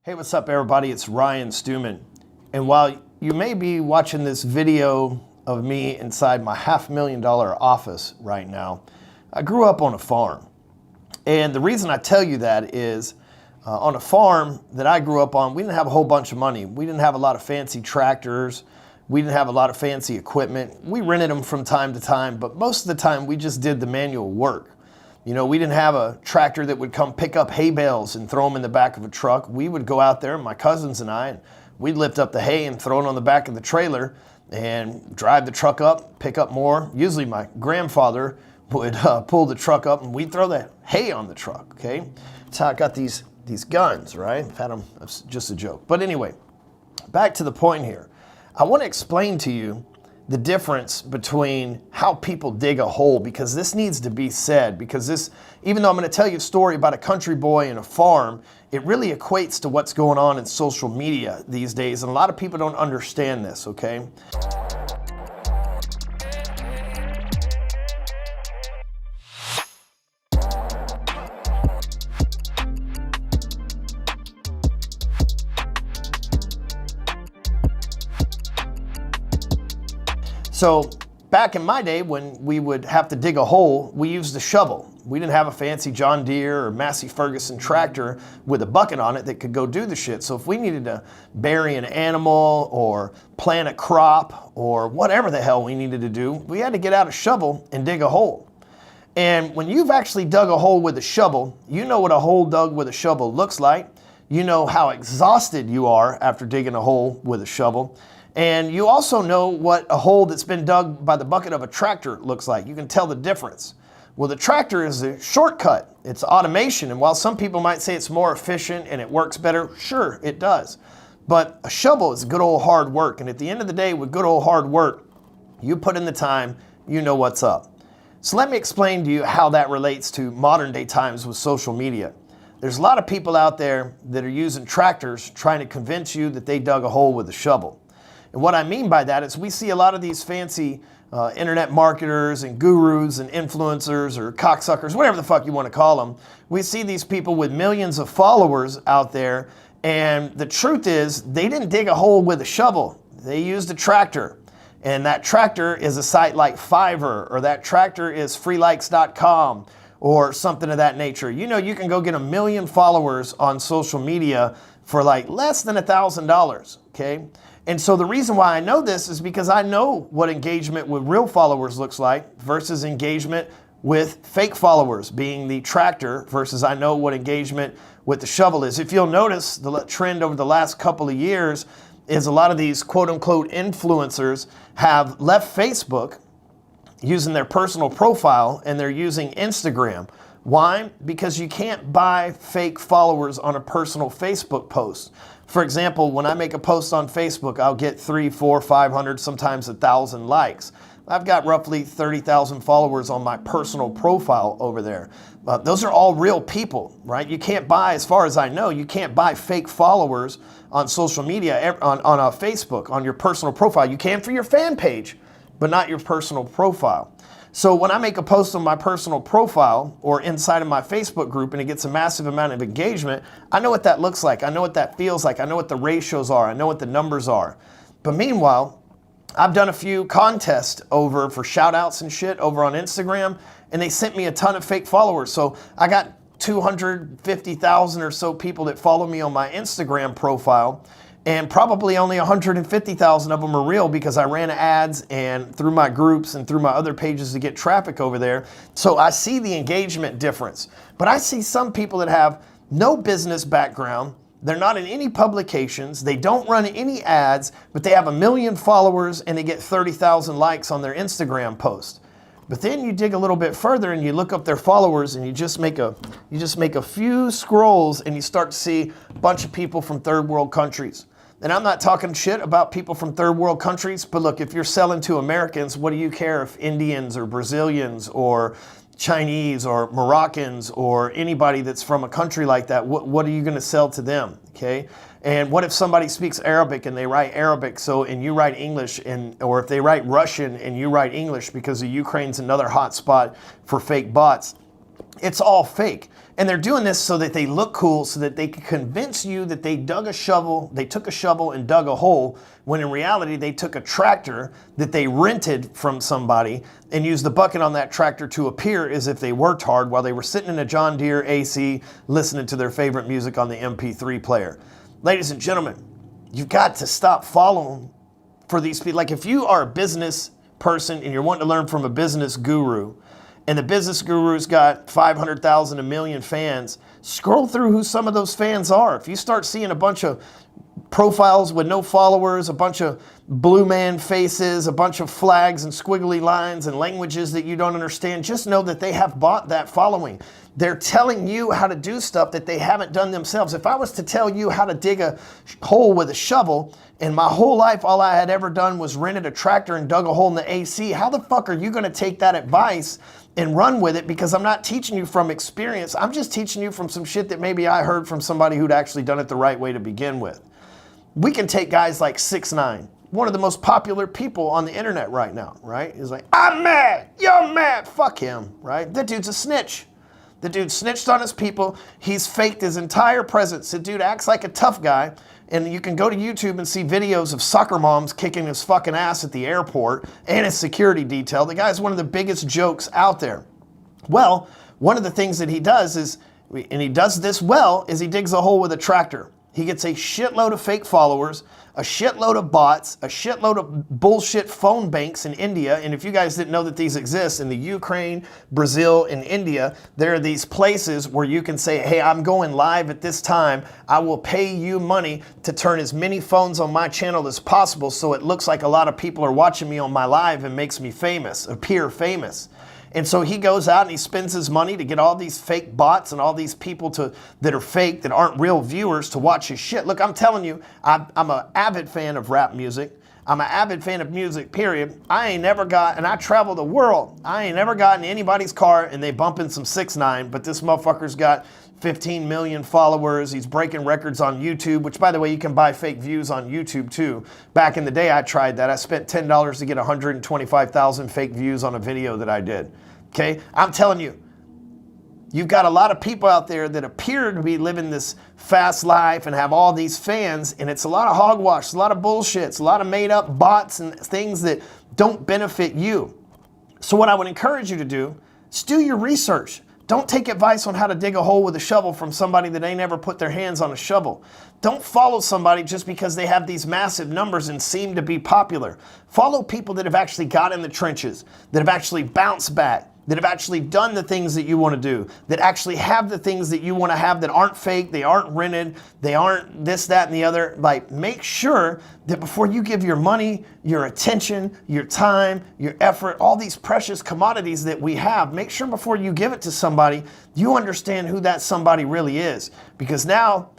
Hey, what's up everybody? It's Ryan Stewman. And while you may be watching this video of me inside my $500,000 office right now, I grew up on a farm. And the reason I tell you that is on a farm that I grew up on, we didn't have a whole bunch of money. We didn't have a lot of fancy tractors. We didn't have a lot of fancy equipment. We rented them from time to time, but most of the time we just did the manual work. You know, we didn't have a tractor that would come pick up hay bales and throw them in the back of a truck. We would go out there, my cousins and I, and we'd lift up the hay and throw it on the back of the trailer and drive the truck up, pick up more. Usually my grandfather would pull the truck up and we'd throw the hay on the truck, okay? That's how I got these guns, right? I've had them, that's just a joke. But anyway, back to the point here. I want to explain to you the difference between how people dig a hole, because this needs to be said, because this, even though I'm going to tell you a story about a country boy and a farm, it really equates to what's going on in social media these days, and a lot of people don't understand this, okay? So back in my day, when we would have to dig a hole, we used a shovel. We didn't have a fancy John Deere or Massey Ferguson tractor with a bucket on it that could go do the shit. So if we needed to bury an animal or plant a crop or whatever the hell we needed to do, we had to get out a shovel and dig a hole. And when you've actually dug a hole with a shovel, you know what a hole dug with a shovel looks like. You know how exhausted you are after digging a hole with a shovel. And you also know what a hole that's been dug by the bucket of a tractor looks like. You can tell the difference. Well, the tractor is a shortcut. It's automation. And while some people might say it's more efficient and it works better, sure, it does. But a shovel is good old hard work. And at the end of the day, with good old hard work, you put in the time, you know what's up. So let me explain to you how that relates to modern day times with social media. There's a lot of people out there that are using tractors trying to convince you that they dug a hole with a shovel. And what I mean by that is we see a lot of these fancy internet marketers and gurus and influencers or cocksuckers, whatever the fuck you want to call them. We see these people with millions of followers out there, and the truth is they didn't dig a hole with a shovel. They used a tractor. And that tractor is a site like Fiverr, or that tractor is freelikes.com or something of that nature. You know, you can go get 1 million followers on social media for like less than $1,000, okay? And so the reason why I know this is because I know what engagement with real followers looks like versus engagement with fake followers, being the tractor, versus I know what engagement with the shovel is. If you'll notice, the trend over the last couple of years is a lot of these quote-unquote influencers have left Facebook using their personal profile and they're using Instagram. Why? Because you can't buy fake followers on a personal Facebook post. For example, when I make a post on Facebook, I'll get 300, 400, 500, sometimes 1,000 likes. I've got roughly 30,000 followers on my personal profile over there. Those are all real people, right? You can't buy, as far as I know, you can't buy fake followers on social media, on Facebook, on your personal profile. You can for your fan page, but not your personal profile. So when I make a post on my personal profile or inside of my Facebook group and it gets a massive amount of engagement, I know what that looks like. I know what that feels like. I know what the ratios are. I know what the numbers are. But meanwhile, I've done a few contests for shout outs and shit over on Instagram, and they sent me a ton of fake followers. So I got 250,000 or so people that follow me on my Instagram profile, and probably only 150,000 of them are real because I ran ads and through my groups and through my other pages to get traffic over there. So I see the engagement difference. But I see some people that have no business background. They're not in any publications. They don't run any ads, but they have 1 million followers and they get 30,000 likes on their Instagram post. But then you dig a little bit further and you look up their followers and you just make a few scrolls and you start to see a bunch of people from third world countries. And I'm not talking shit about people from third world countries, but look, if you're selling to Americans, what do you care if Indians or Brazilians or Chinese or Moroccans or anybody that's from a country like that, what are you going to sell to them, okay? And what if somebody speaks Arabic and they write Arabic, and you write English, or if they write Russian and you write English, because Ukraine's another hot spot for fake bots. It's all fake. And they're doing this so that they look cool, so that they can convince you that they took a shovel and dug a hole, when in reality they took a tractor that they rented from somebody and used the bucket on that tractor to appear as if they worked hard while they were sitting in a John Deere AC listening to their favorite music on the MP3 player. Ladies and gentlemen, you've got to stop following for these people. Like, if you are a business person and you're wanting to learn from a business guru, and the business guru's got 500,000, a million fans, scroll through who some of those fans are. If you start seeing a bunch of profiles with no followers, a bunch of blue man faces, a bunch of flags and squiggly lines and languages that you don't understand, just know that they have bought that following. They're telling you how to do stuff that they haven't done themselves. If I was to tell you how to dig a hole with a shovel, and my whole life all I had ever done was rented a tractor and dug a hole in the AC, how the fuck are you going to take that advice and run with it? Because I'm not teaching you from experience. I'm just teaching you from some shit that maybe I heard from somebody who'd actually done it the right way to begin with. We can take guys like 6ix9ine, one of the most popular people on the internet right now, right? He's like, I'm mad, you're mad, fuck him, right? That dude's a snitch. The dude snitched on his people. He's faked his entire presence. The dude acts like a tough guy. And you can go to YouTube and see videos of soccer moms kicking his fucking ass at the airport and his security detail. The guy's one of the biggest jokes out there. Well, one of the things that he does is, and he does this well, is he digs a hole with a tractor. He gets a shitload of fake followers, a shitload of bots, a shitload of bullshit phone banks in India. And if you guys didn't know that these exist, in the Ukraine, Brazil, and India, there are these places where you can say, hey, I'm going live at this time. I will pay you money to turn as many phones on my channel as possible so it looks like a lot of people are watching me on my live and makes me famous, appear famous. And so he goes out and he spends his money to get all these fake bots and all these people that are fake, that aren't real viewers, to watch his shit. Look, I'm telling you, I'm an avid fan of rap music. I'm an avid fan of music, period. And I travel the world. I ain't never got in anybody's car and they bumping some 6ix9ine, but this motherfucker's got 15 million followers. He's breaking records on YouTube, which, by the way, you can buy fake views on YouTube too. Back in the day, I tried that. I spent $10 to get 125,000 fake views on a video that I did. Okay? I'm telling you, you've got a lot of people out there that appear to be living this fast life and have all these fans, and it's a lot of hogwash, it's a lot of bullshit, it's a lot of made up bots and things that don't benefit you. So what I would encourage you to do is do your research. Don't take advice on how to dig a hole with a shovel from somebody that ain't ever put their hands on a shovel. Don't follow somebody just because they have these massive numbers and seem to be popular. Follow people that have actually got in the trenches, that have actually bounced back, that have actually done the things that you want to do, that actually have the things that you want to have, that aren't fake, they aren't rented, they aren't this, that, and the other. Like, make sure that before you give your money, your attention, your time, your effort, all these precious commodities that we have, make sure before you give it to somebody, you understand who that somebody really is. Because now,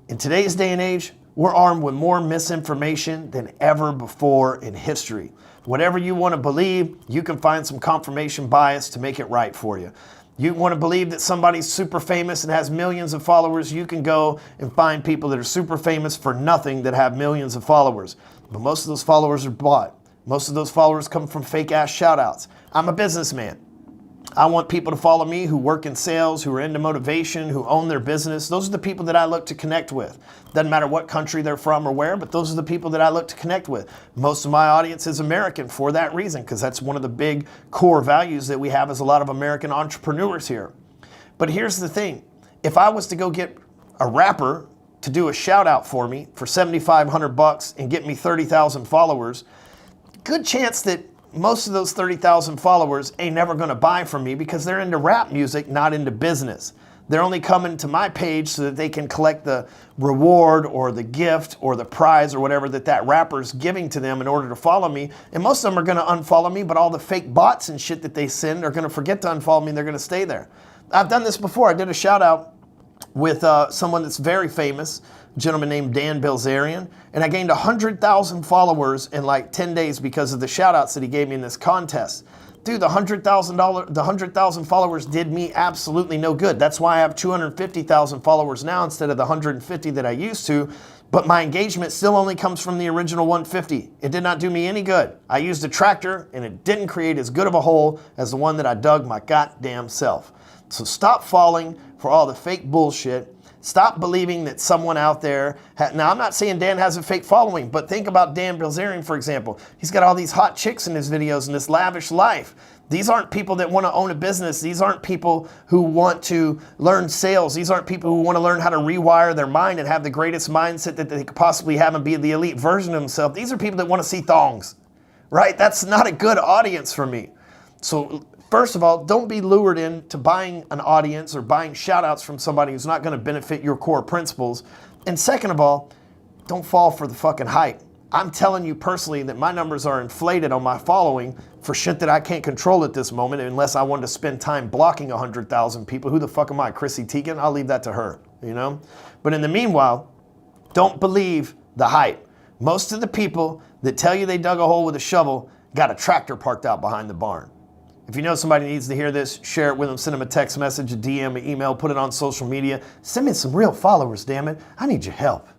in today's day and age, we're armed with more misinformation than ever before in history. Whatever you want to believe, you can find some confirmation bias to make it right for you. You want to believe that somebody's super famous and has millions of followers, you can go and find people that are super famous for nothing that have millions of followers. But most of those followers are bought. Most of those followers come from fake ass shout outs. I'm a businessman. I want people to follow me who work in sales, who are into motivation, who own their business. Those are the people that I look to connect with. Doesn't matter what country they're from or where, but those are the people that I look to connect with. Most of my audience is American for that reason, because that's one of the big core values that we have as a lot of American entrepreneurs here. But here's the thing. If I was to go get a rapper to do a shout out for me for $7,500 and get me 30,000 followers, good chance that most of those 30,000 followers ain't never going to buy from me because they're into rap music, not into business. They're only coming to my page so that they can collect the reward or the gift or the prize or whatever that rapper's giving to them in order to follow me. And most of them are going to unfollow me, but all the fake bots and shit that they send are going to forget to unfollow me and they're going to stay there. I've done this before. I did a shout out with someone that's very famous, a gentleman named Dan Bilzerian, and I gained 100,000 followers in like 10 days because of the shout outs that he gave me in this contest. Dude, the 100,000 followers did me absolutely no good. That's why I have 250,000 followers now instead of the 150 that I used to. But my engagement still only comes from the original 150. It did not do me any good. I used a tractor and it didn't create as good of a hole as the one that I dug my goddamn self. So stop falling for all the fake bullshit. Stop believing that someone out there, now I'm not saying Dan has a fake following, but think about Dan Bilzerian, for example. He's got all these hot chicks in his videos and this lavish life. These aren't people that want to own a business. These aren't people who want to learn sales. These aren't people who want to learn how to rewire their mind and have the greatest mindset that they could possibly have and be the elite version of themselves. These are people that want to see thongs, right? That's not a good audience for me. So first of all, don't be lured into buying an audience or buying shout outs from somebody who's not going to benefit your core principles. And second of all, don't fall for the fucking hype. I'm telling you personally that my numbers are inflated on my following for shit that I can't control at this moment unless I wanted to spend time blocking 100,000 people. Who the fuck am I, Chrissy Teigen? I'll leave that to her, you know? But in the meanwhile, don't believe the hype. Most of the people that tell you they dug a hole with a shovel got a tractor parked out behind the barn. If you know somebody needs to hear this, share it with them, send them a text message, a DM, an email, put it on social media. Send me some real followers, damn it. I need your help.